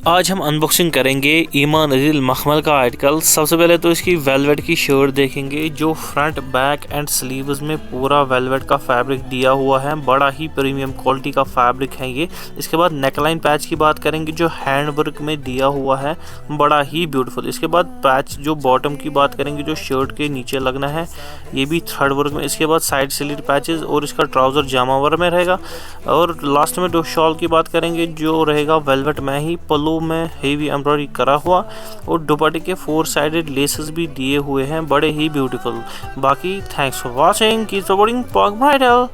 आज हम अनबॉक्सिंग करेंगे ईमान अजील मखमल का आर्टिकल। सबसे पहले तो इसकी वेलवेट की शर्ट देखेंगे जो फ्रंट बैक एंड स्लीव्स में पूरा वेलवेट का फैब्रिक दिया हुआ है। बड़ा ही प्रीमियम क्वालिटी का फैब्रिक है ये। इसके बाद नेकलाइन पैच की बात करेंगे जो हैंड वर्क में दिया हुआ है, बड़ा ही ब्यूटीफुल। इसके बाद पैच जो बॉटम की बात करेंगे जो शर्ट के नीचे लगना है, ये भी थ्रेड वर्क में। इसके बाद साइड स्लिट पैचेस और इसका ट्राउजर जामावर में रहेगा। और लास्ट में दो शॉल की बात करेंगे जो रहेगा वेलवेट में ही, पल्लू में हेवी एम्ब्रॉयडरी करा हुआ और दुपट्टे के 4 साइडेड लेसेस भी दिए हुए हैं, बड़े ही ब्यूटीफुल। बाकी thanks for watching, keep supporting pock bridal.